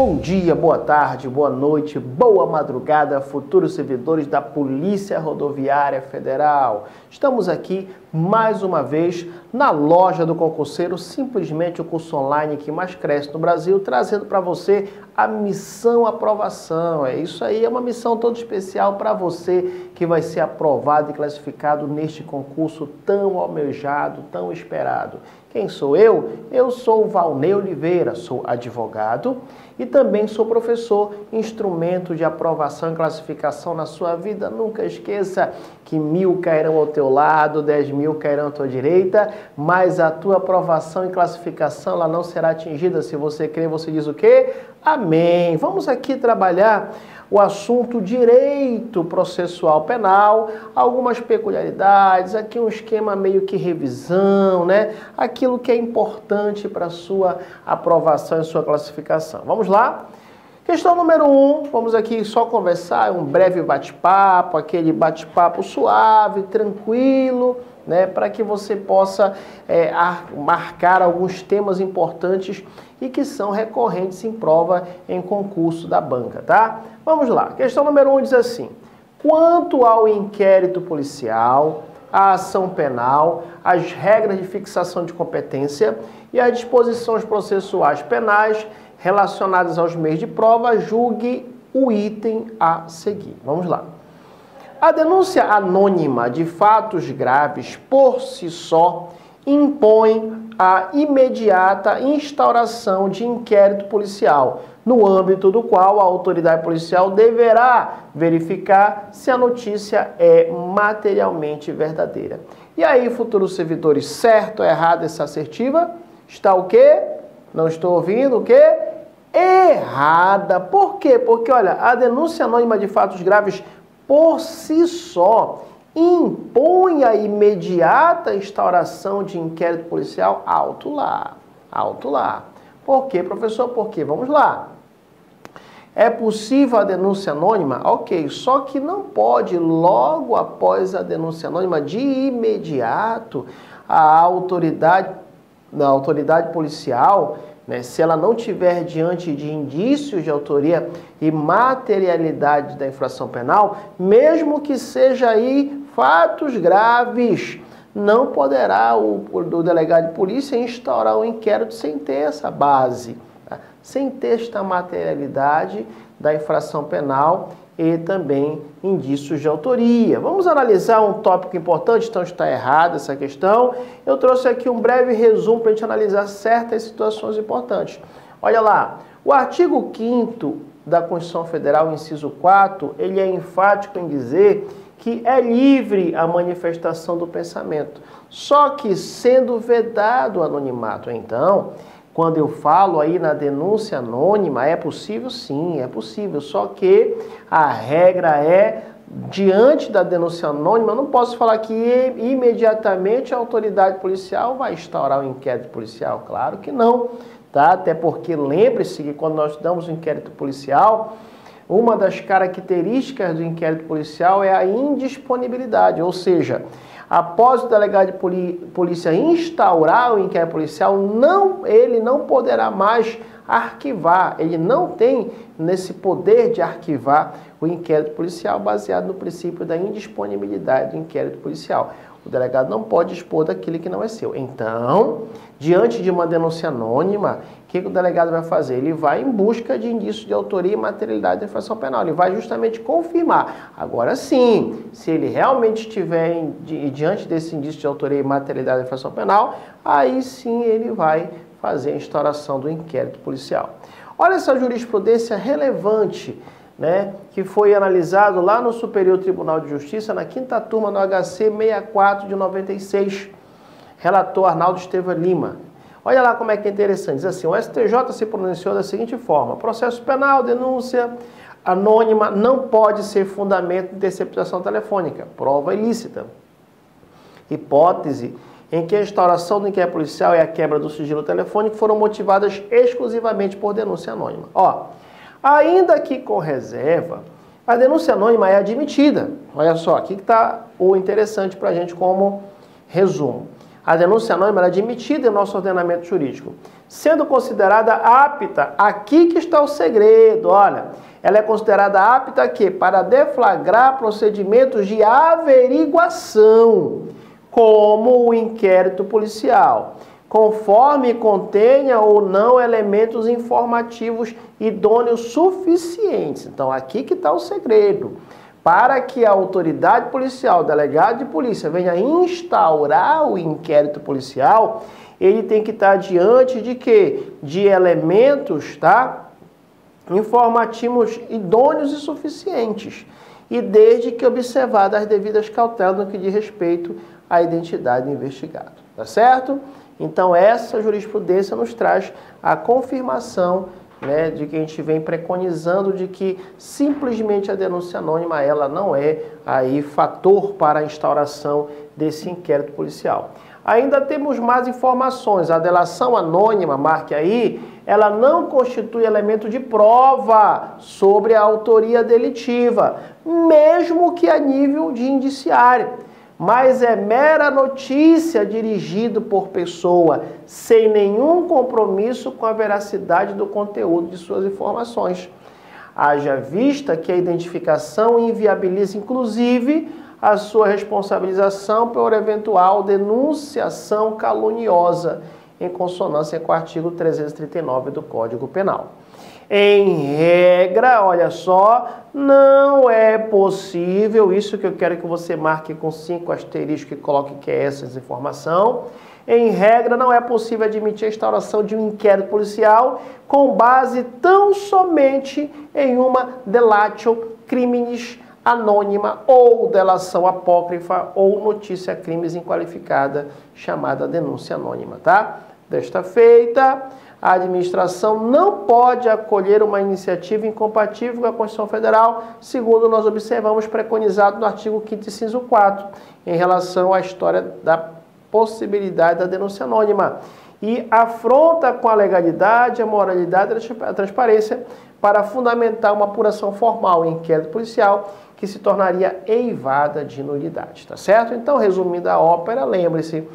Bom dia, boa tarde, boa noite, boa madrugada, futuros servidores da Polícia Rodoviária Federal. Estamos aqui mais uma vez na loja do concurseiro, simplesmente o curso online que mais cresce no Brasil, trazendo para você a missão aprovação. É isso aí, é uma missão toda especial para você que vai ser aprovado e classificado neste concurso tão almejado, tão esperado. Quem sou eu? Eu sou o Valnei Oliveira, sou advogado e também sou professor, instrumento de aprovação e classificação na sua vida. Nunca esqueça que 1000 cairão ao teu lado, 10.000 cairão à tua direita, mas a tua aprovação e classificação ela não será atingida. Se você crê, você diz o quê? Amém. Vamos aqui trabalhar o assunto direito processual penal, algumas peculiaridades, aqui um esquema meio que revisão, né? Aquilo que é importante para a sua aprovação e sua classificação. Vamos lá? Questão número 1, vamos aqui só conversar, um breve bate-papo, aquele bate-papo suave, tranquilo, né? Para que você possa marcar alguns temas importantes e que são recorrentes em prova em concurso da banca, tá? Vamos lá. Questão número 1 diz assim: quanto ao inquérito policial, a ação penal, as regras de fixação de competência e as disposições processuais penais relacionadas aos meios de prova, julgue o item a seguir. Vamos lá. A denúncia anônima de fatos graves por si só impõe a imediata instauração de inquérito policial, no âmbito do qual a autoridade policial deverá verificar se a notícia é materialmente verdadeira. E aí, futuros servidores, certo ou errado essa assertiva? Está o quê? Não estou ouvindo o quê? Errada. Por quê? Porque, olha, a denúncia anônima de fatos graves por si só impõe a imediata instauração de inquérito policial. Alto lá, alto lá. Por quê, professor? Por quê? Vamos lá. É possível a denúncia anônima? Ok, só que não pode, logo após a denúncia anônima, de imediato, a autoridade policial, né, se ela não tiver diante de indícios de autoria e materialidade da infração penal, mesmo que seja aí fatos graves, não poderá o delegado de polícia instaurar um inquérito sem ter essa base, tá? Sem ter esta materialidade da infração penal e também indícios de autoria. Vamos analisar um tópico importante, então está errada essa questão. Eu trouxe aqui um breve resumo para a gente analisar certas situações importantes. Olha lá, o artigo 5º da Constituição Federal, inciso 4, ele é enfático em dizer que é livre a manifestação do pensamento, só que sendo vedado o anonimato. Então, quando eu falo aí na denúncia anônima, é possível? Sim, é possível, só que a regra é, diante da denúncia anônima, eu não posso falar que imediatamente a autoridade policial vai instaurar o inquérito policial, claro que não, tá? Até porque lembre-se que quando nós damos o inquérito policial, uma das características do inquérito policial é a indisponibilidade, ou seja, após o delegado de polícia instaurar o inquérito policial, ele não poderá mais arquivar, ele não tem nesse poder de arquivar o inquérito policial baseado no princípio da indisponibilidade do inquérito policial. O delegado não pode expor daquilo que não é seu. Então, diante de uma denúncia anônima, o que o delegado vai fazer? Ele vai em busca de indícios de autoria e materialidade da infração penal. Ele vai justamente confirmar. Agora sim, se ele realmente estiver diante desse indício de autoria e materialidade da infração penal, aí sim ele vai fazer a instauração do inquérito policial. Olha essa jurisprudência relevante, né, que foi analisado lá no Superior Tribunal de Justiça, na 5ª turma do HC 64 de 96, relator Arnaldo Estevam Lima. Olha lá como é que é interessante, diz assim: o STJ se pronunciou da seguinte forma: processo penal, denúncia anônima não pode ser fundamento de interceptação telefônica, prova ilícita. Hipótese em que a instauração do inquérito policial e a quebra do sigilo telefônico foram motivadas exclusivamente por denúncia anônima. Ó, ainda que com reserva, a denúncia anônima é admitida. Olha só, aqui que está o interessante para a gente como resumo. A denúncia anônima é admitida em nosso ordenamento jurídico, sendo considerada apta, aqui que está o segredo, olha, ela é considerada apta aqui para deflagrar procedimentos de averiguação, como o inquérito policial, conforme contenha ou não elementos informativos idôneos suficientes. Então, aqui que está o segredo. Para que a autoridade policial, o delegado de polícia, venha instaurar o inquérito policial, ele tem que estar diante de quê? De elementos, tá? Informativos idôneos e suficientes. E desde que observadas as devidas cautelas no que diz respeito à identidade do investigado. Tá certo? Então, essa jurisprudência nos traz a confirmação, né, de que a gente vem preconizando de que simplesmente a denúncia anônima ela não é aí fator para a instauração desse inquérito policial. Ainda temos mais informações. A delação anônima, marque aí, ela não constitui elemento de prova sobre a autoria delitiva, mesmo que a nível de indiciário. Mas é mera notícia dirigida por pessoa, sem nenhum compromisso com a veracidade do conteúdo de suas informações. Haja vista que a identificação inviabiliza, inclusive, a sua responsabilização por eventual denunciação caluniosa, em consonância com o artigo 339 do Código Penal. Em regra, olha só, não é possível, isso que eu quero que você marque com 5 asteriscos e coloque que é essa informação. Em regra, não é possível admitir a instauração de um inquérito policial com base tão somente em uma delatio criminis anônima ou delação apócrifa ou notícia crimes inqualificada chamada denúncia anônima, tá? Desta feita, a administração não pode acolher uma iniciativa incompatível com a Constituição Federal, segundo nós observamos preconizado no artigo 5º, inciso 4, em relação à história da possibilidade da denúncia anônima, e afronta com a legalidade, a moralidade e a transparência para fundamentar uma apuração formal em inquérito policial que se tornaria eivada de nulidade, tá certo? Então, resumindo a ópera, lembre-se,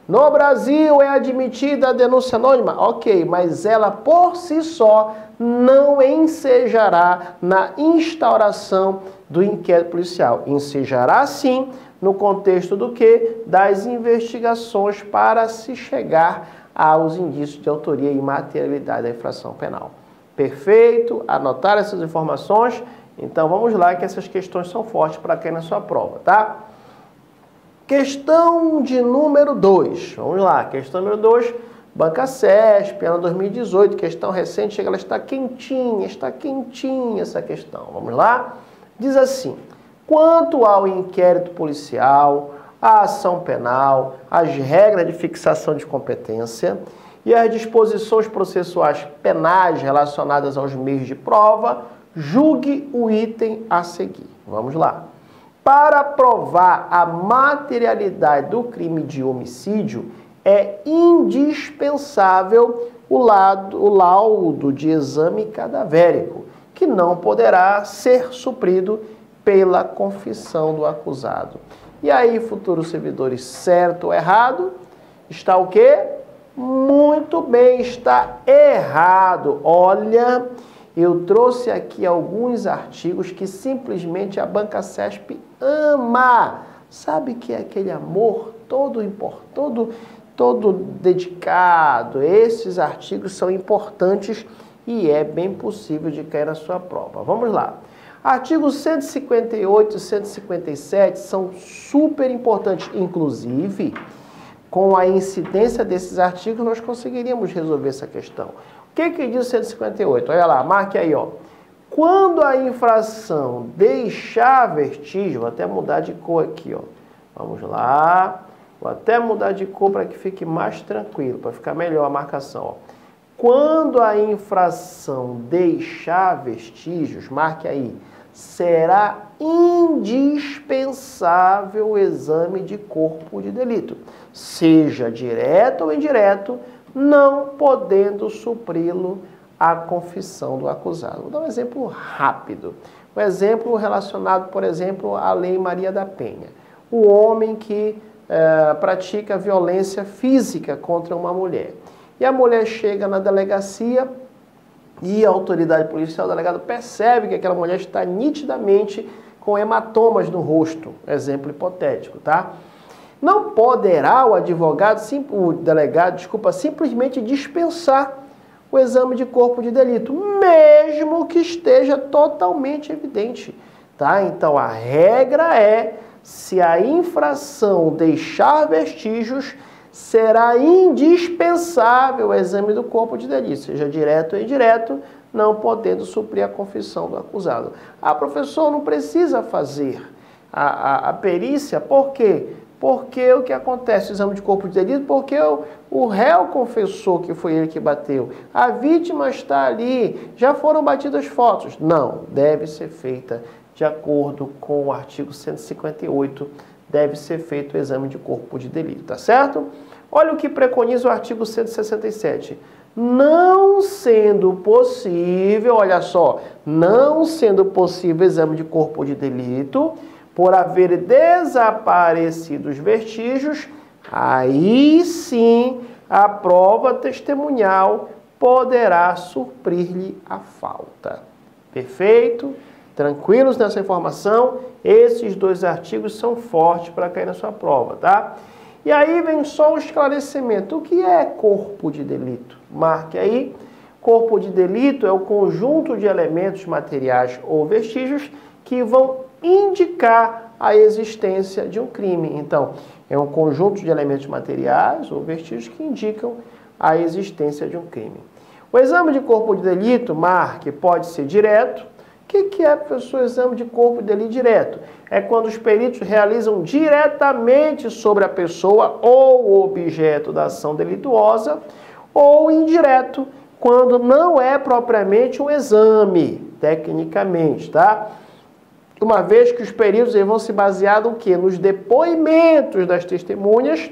no Brasil é admitida a denúncia anônima, ok, mas ela por si só não ensejará na instauração do inquérito policial. Ensejará sim no contexto do que? Das investigações para se chegar aos indícios de autoria e materialidade da infração penal. Perfeito? Anotar essas informações? Então vamos lá que essas questões são fortes para cair na sua prova, tá? Questão de número 2. Vamos lá, questão número 2, Banca CESP, ano 2018, questão recente, chega, ela está quentinha essa questão. Vamos lá? Diz assim, quanto ao inquérito policial, a ação penal, as regras de fixação de competência e as disposições processuais penais relacionadas aos meios de prova, julgue o item a seguir. Vamos lá. Para provar a materialidade do crime de homicídio, é indispensável o laudo de exame cadavérico, que não poderá ser suprido pela confissão do acusado. E aí, futuros servidores, certo ou errado? Está o quê? Muito bem, está errado. Olha, eu trouxe aqui alguns artigos que simplesmente a Banca CESP ama. Sabe que é aquele amor todo dedicado. Esses artigos são importantes e é bem possível de cair na sua prova. Vamos lá. Artigos 158 e 157 são super importantes. Inclusive, com a incidência desses artigos, nós conseguiríamos resolver essa questão. O que diz o 158? Olha lá, marque aí, ó. Quando a infração deixar vestígio, vou até mudar de cor aqui, ó. Vamos lá. Vou até mudar de cor para que fique mais tranquilo, para ficar melhor a marcação, ó. Quando a infração deixar vestígios, marque aí, será indispensável o exame de corpo de delito, seja direto ou indireto, não podendo supri-lo a confissão do acusado. Vou dar um exemplo rápido. Um exemplo relacionado, por exemplo, à Lei Maria da Penha. O homem que pratica violência física contra uma mulher. E a mulher chega na delegacia e a autoridade policial, o delegado, percebe que aquela mulher está nitidamente com hematomas no rosto. Exemplo hipotético, tá? Não poderá o delegado, simplesmente dispensar o exame de corpo de delito, mesmo que esteja totalmente evidente, tá? Então a regra é, se a infração deixar vestígios, será indispensável o exame do corpo de delito, seja direto ou indireto, não podendo suprir a confissão do acusado. Ah, professor, não precisa fazer a perícia, por quê? Porque o que acontece? O exame de corpo de delito, porque o réu confessou que foi ele que bateu. A vítima está ali, já foram batidas fotos. Não, deve ser feita de acordo com o artigo 158, deve ser feito o exame de corpo de delito, tá certo? Olha o que preconiza o artigo 167. Não sendo possível, olha só, não sendo possível o exame de corpo de delito, por haver desaparecido os vestígios, aí sim a prova testemunhal poderá suprir-lhe a falta. Perfeito? Tranquilos nessa informação? Esses dois artigos são fortes para cair na sua prova, tá? E aí vem só o esclarecimento. O que é corpo de delito? Marque aí. Corpo de delito é o conjunto de elementos materiais ou vestígios que vão indicar a existência de um crime. Então, é um conjunto de elementos materiais ou vestígios que indicam a existência de um crime. O exame de corpo de delito, marque, pode ser direto. O que é, professor, exame de corpo de delito direto? É quando os peritos realizam diretamente sobre a pessoa ou objeto da ação delituosa, ou indireto, quando não é propriamente um exame, tecnicamente, tá? Uma vez que os peritos vão se basear no quê? Nos depoimentos das testemunhas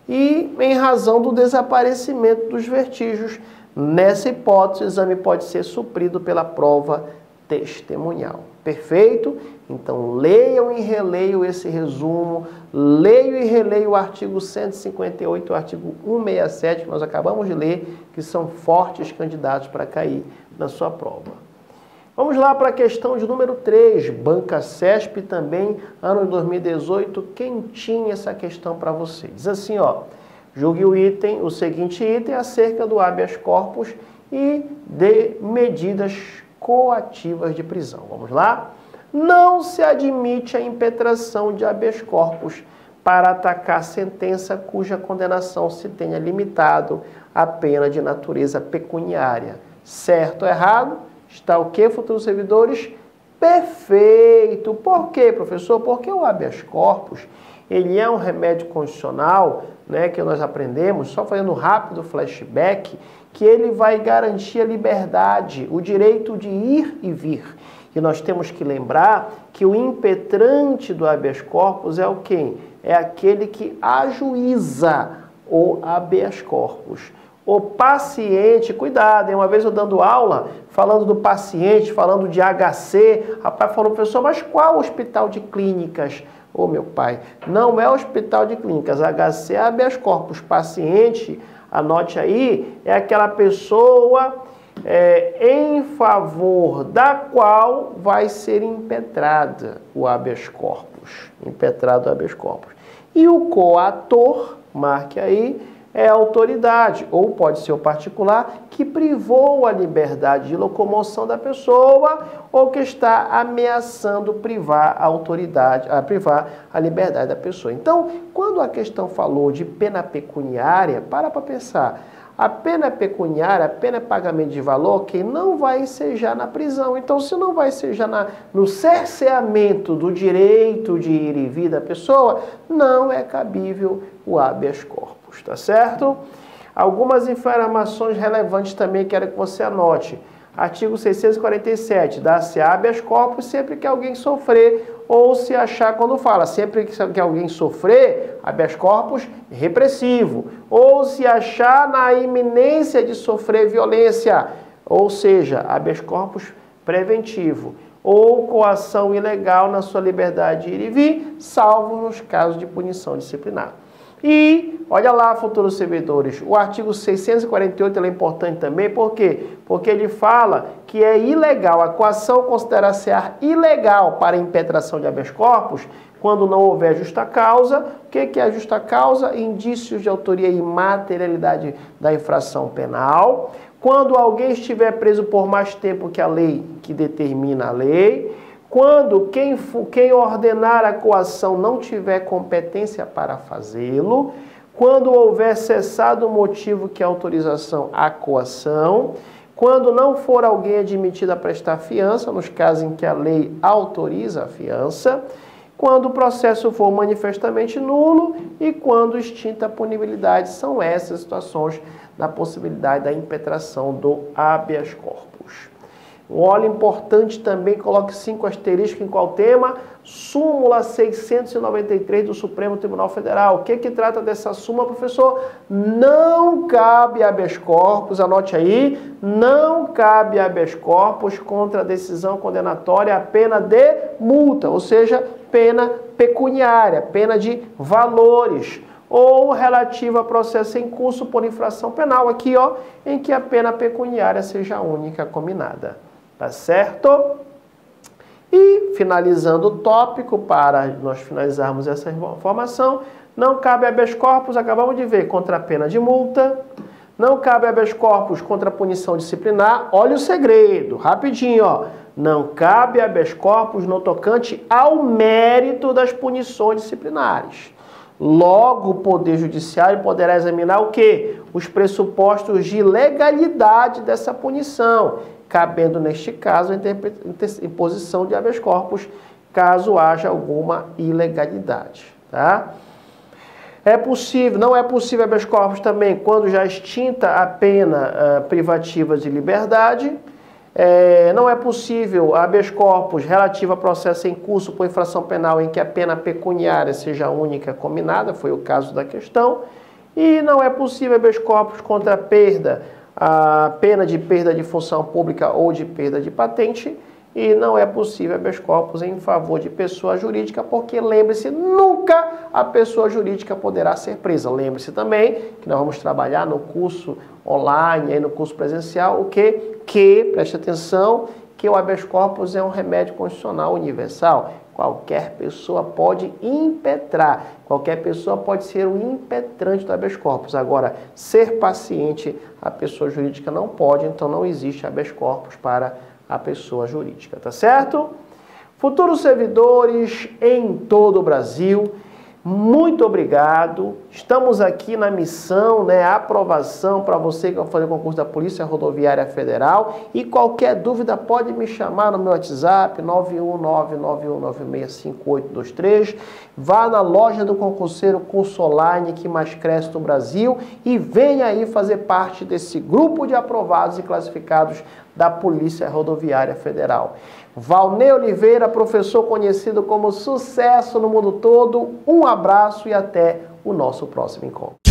e em razão do desaparecimento dos vestígios. Nessa hipótese, o exame pode ser suprido pela prova testemunhal. Perfeito? Então, leiam e releiam esse resumo, leiam e releiam o artigo 158 e o artigo 167, que nós acabamos de ler, que são fortes candidatos para cair na sua prova. Vamos lá para a questão de número 3, Banca CESP também, ano de 2018, quentinha essa questão para você. Diz assim, ó, julgue o seguinte item acerca do habeas corpus e de medidas coativas de prisão. Vamos lá? Não se admite a impetração de habeas corpus para atacar sentença cuja condenação se tenha limitado à pena de natureza pecuniária. Certo ou errado? Está o que, futuros servidores? Perfeito! Por quê, professor? Porque o habeas corpus, ele é um remédio constitucional, né, que nós aprendemos, só fazendo um rápido flashback, que ele vai garantir a liberdade, o direito de ir e vir. E nós temos que lembrar que o impetrante do habeas corpus é o quem? É aquele que ajuiza o habeas corpus. O paciente, cuidado, hein? Uma vez eu dando aula, falando do paciente, falando de HC, rapaz falou, professor, mas qual hospital de clínicas? Ô, meu pai, não é hospital de clínicas, HC é habeas corpus. Paciente, anote aí, é aquela pessoa em favor da qual vai ser impetrada o habeas corpus. Impetrado o habeas corpus. E o coator, marque aí, é a autoridade, ou pode ser o particular, que privou a liberdade de locomoção da pessoa ou que está ameaçando privar a autoridade, privar a liberdade da pessoa. Então, quando a questão falou de pena pecuniária, para pensar. A pena pecuniária, a pena de pagamento de valor, que não vai ensejar na prisão. Então, se não vai ensejar no cerceamento do direito de ir e vir da pessoa, não é cabível o habeas corpus, tá certo? Algumas informações relevantes também quero que você anote. Artigo 647, dá-se habeas corpus sempre que alguém sofrer ou se achar quando fala. Sempre que alguém sofrer, habeas corpus repressivo. Ou se achar na iminência de sofrer violência, ou seja, habeas corpus preventivo. ou coação ilegal na sua liberdade de ir e vir, salvo nos casos de punição disciplinar. E, olha lá, futuros servidores, o artigo 648 ele é importante também, por quê? Porque ele fala que é ilegal, a coação considera-se ilegal para impetração de habeas corpus quando não houver justa causa. O que é a justa causa? Indícios de autoria e materialidade da infração penal. Quando alguém estiver preso por mais tempo que a lei que determina a lei. Quando quem ordenar a coação não tiver competência para fazê-lo. Quando houver cessado o motivo que é autorização à coação. Quando não for alguém admitido a prestar fiança, nos casos em que a lei autoriza a fiança. Quando o processo for manifestamente nulo e quando extinta a punibilidade. São essas situações da possibilidade da impetração do habeas corpus. Um óleo importante também, coloque 5 asteriscos em qual tema? Súmula 693 do Supremo Tribunal Federal. O que trata dessa súmula, professor? Não cabe habeas corpus, anote aí, não cabe habeas corpus contra a decisão condenatória a pena de multa, ou seja, pena pecuniária, pena de valores, ou relativa a processo em curso por infração penal, aqui ó, em que a pena pecuniária seja a única combinada. Tá certo? E finalizando o tópico, para nós finalizarmos essa informação, não cabe habeas corpus, acabamos de ver, contra a pena de multa, não cabe habeas corpus contra a punição disciplinar. Olha o segredo, rapidinho, ó. Não cabe habeas corpus no tocante ao mérito das punições disciplinares. Logo, o Poder Judiciário poderá examinar o quê? Os pressupostos de legalidade dessa punição, cabendo, neste caso, a imposição de habeas corpus, caso haja alguma ilegalidade. Tá? Não é possível habeas corpus também quando já extinta a pena privativa de liberdade. Não é possível habeas corpus relativo a processo em curso por infração penal em que a pena pecuniária seja a única combinada, foi o caso da questão. E não é possível habeas corpus contra a pena de perda de função pública ou de perda de patente. E não é possível habeas corpus em favor de pessoa jurídica, porque lembre-se, nunca a pessoa jurídica poderá ser presa. Lembre-se também que nós vamos trabalhar no curso online, aí no curso presencial, o que preste atenção, que o habeas corpus é um remédio constitucional universal. Qualquer pessoa pode impetrar, qualquer pessoa pode ser um impetrante do habeas corpus. Agora, ser paciente, a pessoa jurídica não pode, então não existe habeas corpus para a pessoa jurídica, tá certo? Futuros servidores em todo o Brasil, muito obrigado. Estamos aqui na missão, aprovação para você que vai fazer o concurso da Polícia Rodoviária Federal. E qualquer dúvida pode me chamar no meu WhatsApp, 91991965823. Vá na loja do concurseiro Curso Online que mais cresce no Brasil e venha aí fazer parte desse grupo de aprovados e classificados da Polícia Rodoviária Federal. Valnei Oliveira, professor conhecido como sucesso no mundo todo. Um abraço e até o nosso próximo encontro.